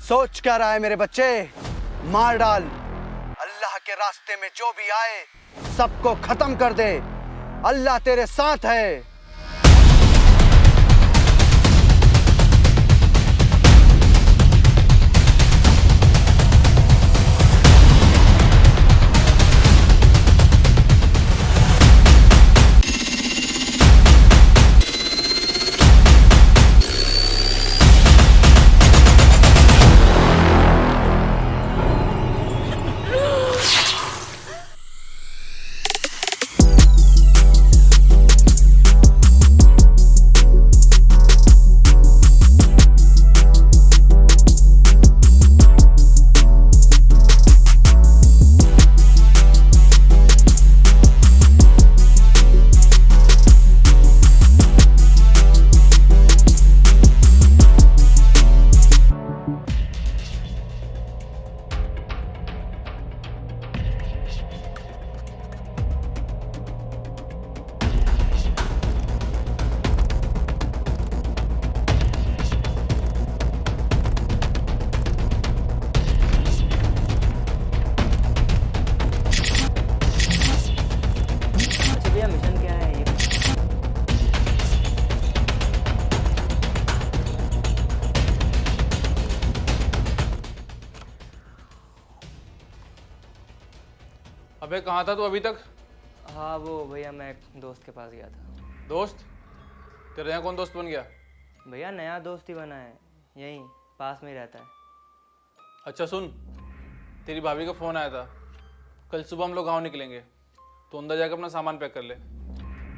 सोच क्या रहा है मेरे बच्चे? मार डाल। अल्लाह के रास्ते में जो भी आए सबको खत्म कर दे। अल्लाह तेरे साथ है। अबे कहाँ था तू अभी तक? हाँ वो भैया मैं एक दोस्त के पास गया था। दोस्त? तेरे यहाँ कौन दोस्त बन गया? भैया नया दोस्त ही बना है, यहीं पास में ही रहता है। अच्छा सुन, तेरी भाभी का फ़ोन आया था, कल सुबह हम लोग गाँव निकलेंगे, तो अंदर जाकर अपना सामान पैक कर ले।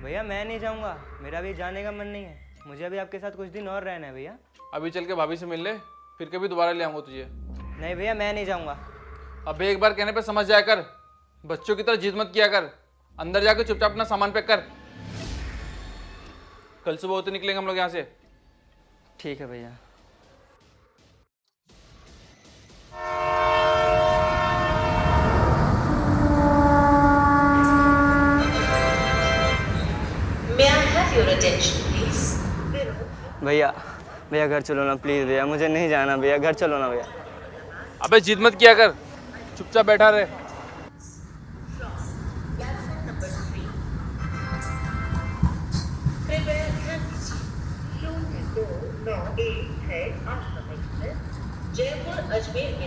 भैया मैं नहीं जाऊँगा, मेरा भी जाने का मन नहीं है, मुझे अभी आपके साथ कुछ दिन और रहना है भैया। अभी चल के भाभी से मिल ले, फिर कभी दोबारा ले आऊँगा तुझे। नहीं भैया मैं नहीं जाऊँगा। अबे एक बार कहने पे समझ जाया कर, बच्चों की तरह जिद मत किया कर। अंदर जाकर चुपचाप अपना सामान पैक कर। कल सुबह होते निकलेंगे हम लोग यहाँ से। ठीक है भैया। भैया भैया घर चलो ना प्लीज़ भैया, मुझे नहीं जाना भैया, घर चलो ना भैया। अबे जिद मत किया कर, चुपचाप बैठा रहे। जयपुर अजमेर के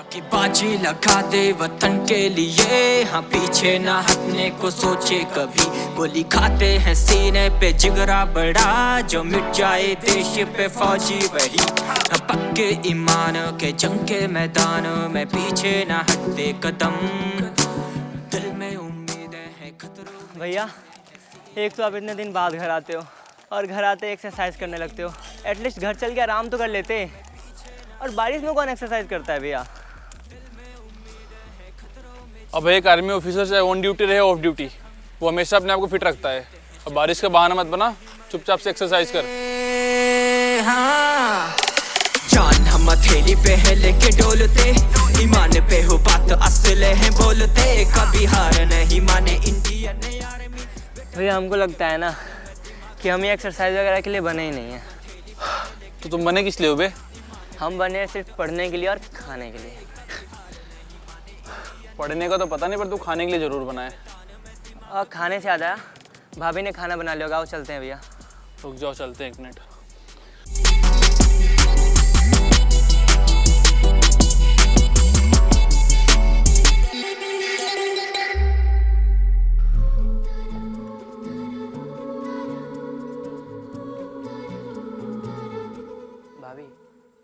की बाजी लगा दे वतन के लिए, हाँ पीछे ना हटने को सोचे कभी। गोली खाते हैं सीने पे जिगरा बड़ा, जो मिट जाए देश पे फौजी वही। पक्के ईमान के जंग के मैदान में पीछे ना हटते कदम, दिल में उम्मीदें हैं खतरों। भैया एक तो आप इतने दिन बाद घर आते हो और घर आते एक्सरसाइज करने लगते हो, एटलीस्ट घर चल के आराम तो कर लेते। और बारिश में कौन एक्सरसाइज करता है भैया? अब एक आर्मी ऑफिसर चाहे ऑन ड्यूटी रहे ऑफ ड्यूटी, वो हमेशा अपने आप को फिट रखता है। अब बारिश का बहाना मत बना, चुपचाप से एक्सरसाइज कर। हाँ जान हम हथेली पे है लेके डोलते, ईमान पे हो बात असले हैं बोलते, कभी हार नहीं माने इंडियन आर्मी। भैया हमको लगता है ना कि हम ये एक्सरसाइज वगैरह के लिए बने ही नहीं हैं। तो तुम बने किस लिए हो बे? हम बने सिर्फ पढ़ने के लिए और खाने के लिए। पढ़ने का तो पता नहीं, पर तू खाने के लिए जरूर बना है। और खाने से याद आया, भाभी ने खाना बना लिया होगा, वो चलते हैं भैया। रुक जाओ, चलते हैं 1 मिनट। भाभी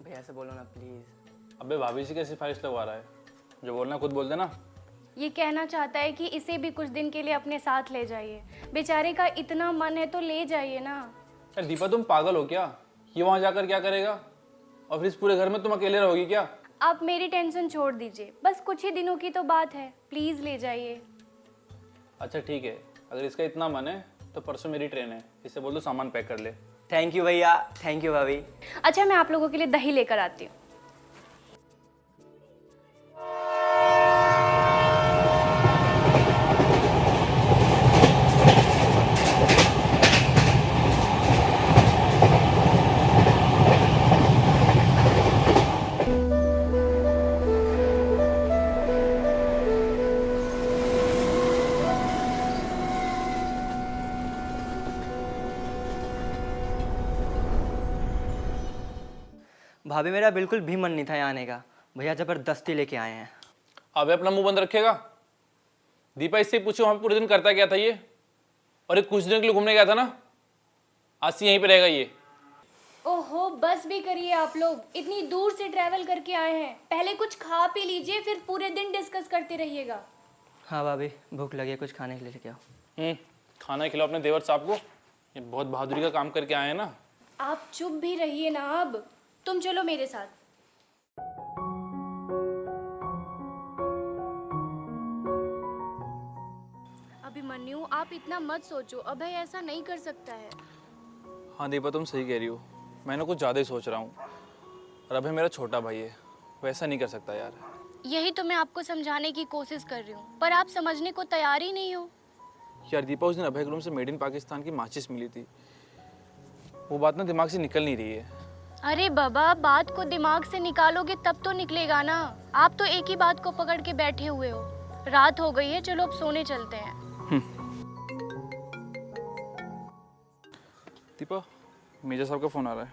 भैया से बोलो ना प्लीज। अबे भाभी से कैसी फाइल्स लगवा रहा है? जो बोलना खुद बोल देना। ये कहना चाहता है कि इसे भी कुछ दिन के लिए अपने साथ ले जाइए, बेचारे का इतना मन है तो ले जाइए ना। यार दीपा तुम पागल हो क्या? ये वहां जाकर क्या करेगा? और फिर इस पूरे घर में तुम अकेले रहोगी क्या? आप मेरी टेंशन छोड़ दीजिए, बस कुछ ही दिनों की तो बात है, प्लीज ले जाइए। अच्छा ठीक है, अगर इसका इतना मन है तो परसों मेरी ट्रेन है, इससे बोल दो सामान पैक कर ले। थैंक यू भैया, थैंक यू भाभी। अच्छा मैं आप लोगों के लिए दही लेकर आती हूँ। भाभी मेरा बिल्कुल भी मन नहीं था यहाँ आने का, भैया ज़बरदस्ती लेके आए हैं। अबे अपना मुंह बंद रखेगा। दीपा इससे पूछो वहाँ पे पूरे दिन करता क्या था ये, और एक कुछ दिन के लिए घूमने गया था ना, आज से यहीं पे रहेगा ये। ओहो बस भी करिए आप लोग, इतनी दूर से ट्रैवल करके आए हैं, पहले कुछ खा पी लीजिए फिर पूरे दिन डिस्कस करते रहिएगा। हाँ भाभी भूख लगी है, कुछ खाने के लिए लेके आओ। खाना खिलाओ अपने देवर साहब को, ये बहुत बहादुरी का काम करके आए हैं ना। आप चुप भी रहिए ना, अब तुम चलो मेरे साथ। अभिमन्यु आप इतना मत सोचो, अभय ऐसा नहीं कर सकता है। हाँ दीपा तुम सही कह रही हो, मैंने कुछ ज़्यादा ही सोच रहा हूँ, और अभय मेरा छोटा भाई है, वैसा नहीं कर सकता यार। यही तो मैं आपको समझाने की कोशिश कर रही हूँ, पर आप समझने को तैयार ही नहीं हो। यार दीपा उस दिन अभय के रूम से मेड इन पाकिस्तान की माचिस मिली थी, वो बात ना दिमाग से निकल नहीं रही है। अरे बाबा बात को दिमाग से निकालोगे तब तो निकलेगा ना, आप तो एक ही बात को पकड़ के बैठे हुए हो। रात हो गई है, चलो अब सोने चलते हैं। दीपा मेजर साहब का फोन आ रहा है।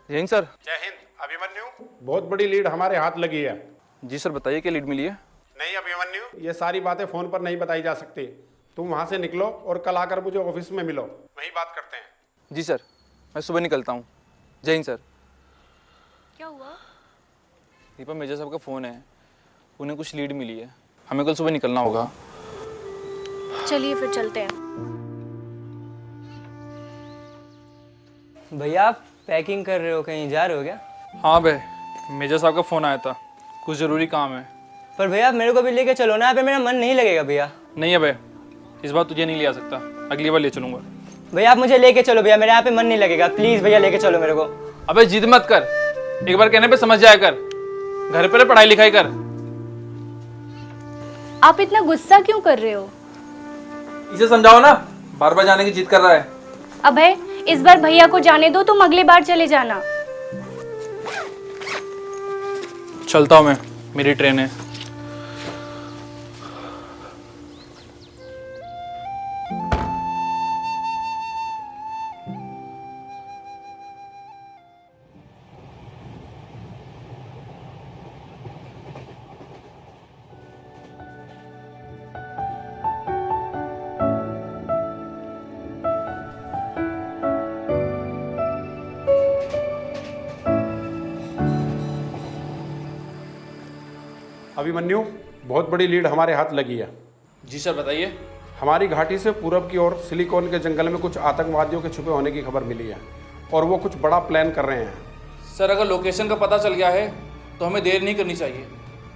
जय हिंद सर। जय हिंद। अभिमन्यु, बहुत बड़ी लीड हमारे हाथ लगी है। जी सर बताइए क्या लीड मिली है। नहीं अभिमन्यु, ये सारी बातें फोन पर नहीं बताई जा सकती। तुम वहां से निकलो और कल आकर मुझे ऑफिस में मिलो, वहीं बात करते हैं। जी सर मैं सुबह निकलता हूँ। जय हिंद सर। क्या हुआ? दीपा मेजर साहब का फ़ोन है, उन्हें कुछ लीड मिली है, हमें कल सुबह निकलना होगा। चलिए फिर चलते हैं। भैया आप पैकिंग कर रहे हो, कहीं जा रहे हो क्या? हाँ भाई मेजर साहब का फ़ोन आया था, कुछ ज़रूरी काम है। पर भैया आप मेरे को भी लेके चलो ना, यहाँ पे मेरा मन नहीं लगेगा भैया। नहीं अबे इस बार तुझे नहीं ले आ सकता, अगली बार ले चलूँगा। भैया आप मुझे लेके चलो भैया, मेरे यहाँ पे मन नहीं लगेगा, प्लीज़ भैया लेके चलो मेरे को। अबे जिद मत कर, एक बार कहने पे समझ जाया कर, घर पे पढ़ाई लिखाई कर। आप इतना गुस्सा क्यों कर रहे हो? इसे समझाओ ना, बार बार जाने की जिद कर रहा है। अभय इस बार भैया को जाने दो, तुम अगली बार चले जाना। चलता हूँ मैं, मेरी ट्रेन है। अभिमन्यु, बहुत बड़ी लीड हमारे हाथ लगी है। जी सर बताइए। हमारी घाटी से पूरब की ओर सिलिकॉन के जंगल में कुछ आतंकवादियों के छुपे होने की खबर मिली है, और वो कुछ बड़ा प्लान कर रहे हैं। सर अगर लोकेशन का पता चल गया है तो हमें देर नहीं करनी चाहिए,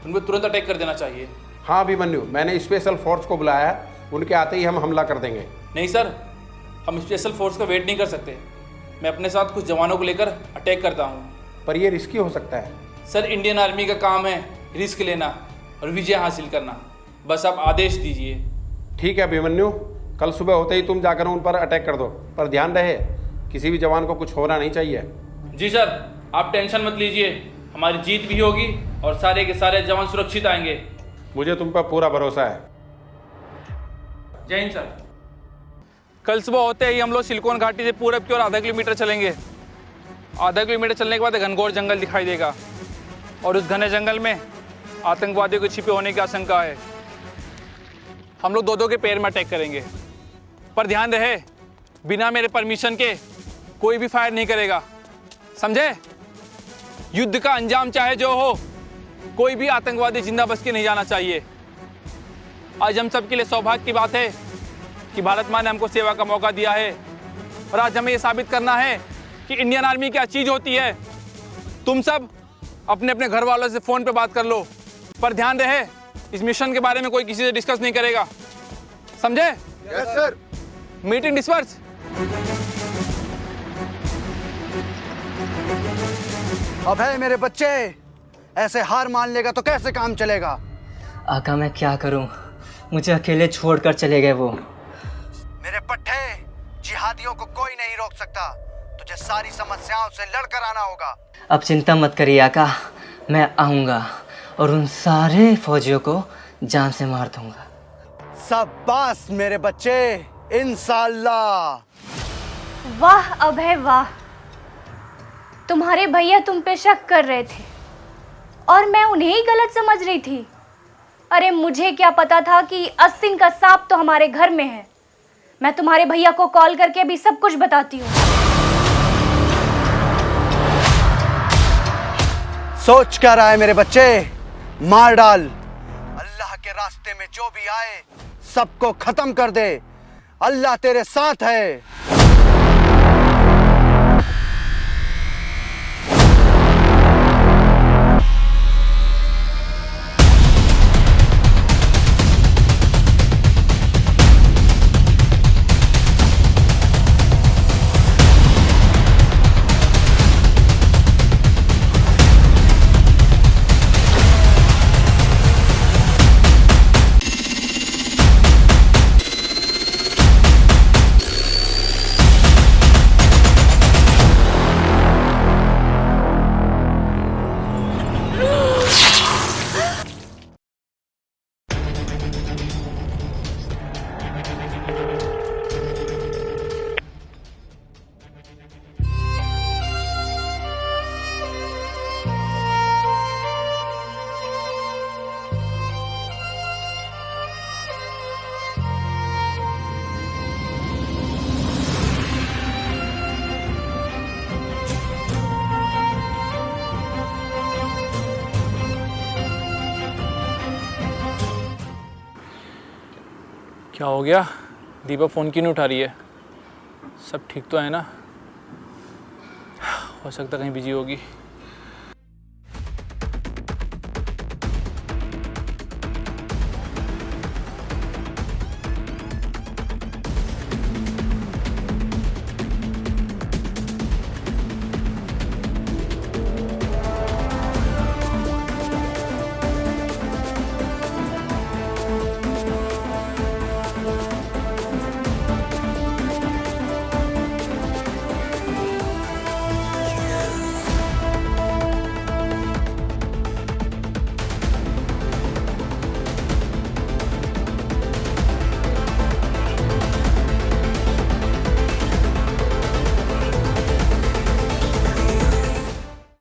उन पर तुरंत अटैक कर देना चाहिए। हाँ अभिमन्यु, मैंने स्पेशल फोर्स को बुलाया है, उनके आते ही हम हमला कर देंगे। नहीं सर, हम स्पेशल फोर्स का वेट नहीं कर सकते, मैं अपने साथ कुछ जवानों को लेकर अटैक करता हूँ। पर ये रिस्की हो सकता है। सर इंडियन आर्मी का काम है रिस्क लेना और विजय हासिल करना, बस आप आदेश दीजिए। ठीक है अभिमन्यु, कल सुबह होते ही तुम जाकर उन पर अटैक कर दो, पर ध्यान रहे किसी भी जवान को कुछ होना नहीं चाहिए। जी सर आप टेंशन मत लीजिए, हमारी जीत भी होगी और सारे के सारे जवान सुरक्षित आएंगे। मुझे तुम पर पूरा भरोसा है। जय हिंद सर। कल सुबह होते ही हम लोग सिलिकॉन घाटी से पूरब की ओर आधा किलोमीटर चलेंगे। आधा किलोमीटर चलने के बाद एक घनघोर जंगल दिखाई देगा, और उस घने जंगल में आतंकवादियों के छिपे होने की आशंका है। हम लोग दो के पैर में अटैक करेंगे, पर ध्यान रहे बिना मेरे परमिशन के कोई भी फायर नहीं करेगा, समझे? युद्ध का अंजाम चाहे जो हो, कोई भी आतंकवादी जिंदा बच के नहीं जाना चाहिए। आज हम सब के लिए सौभाग्य की बात है कि भारत माँ ने हमको सेवा का मौका दिया है, और आज हमें ये साबित करना है कि इंडियन आर्मी क्या चीज़ होती है। तुम सब अपने अपने घर वालों से फ़ोन पे बात कर लो, पर ध्यान रहे इस मिशन के बारे में कोई किसी से डिस्कस नहीं करेगा, समझे? Yes sir. Meeting disperse. Abhay मेरे बच्चे, ऐसे हार मान लेगा तो कैसे काम चलेगा? आका मैं क्या करूं, मुझे अकेले छोड़कर चले गए वो। मेरे पट्टे, जिहादियों को कोई नहीं रोक सकता, तुझे सारी समस्याओं से लड़कर आना होगा। अब चिंता मत करिए आका, मैं आऊँगा और उन सारे फौजियों को जान से मार दूंगा। शाबाश मेरे बच्चे, इंशाअल्लाह। वाह अभय वाह, तुम्हारे भैया तुम पे शक कर रहे थे और मैं उन्हें ही गलत समझ रही थी। अरे मुझे क्या पता था कि अस्तिन का सांप तो हमारे घर में है। मैं तुम्हारे भैया को कॉल करके अभी सब कुछ बताती हूँ। सोच क्या रहा है मेरे बच्चे? मार डाल। अल्लाह के रास्ते में जो भी आए सबको खत्म कर दे। अल्लाह तेरे साथ है। क्या हो गया? दीपा फ़ोन क्यों नहीं उठा रही है? सब ठीक तो है ना? हो सकता कहीं बिजी होगी।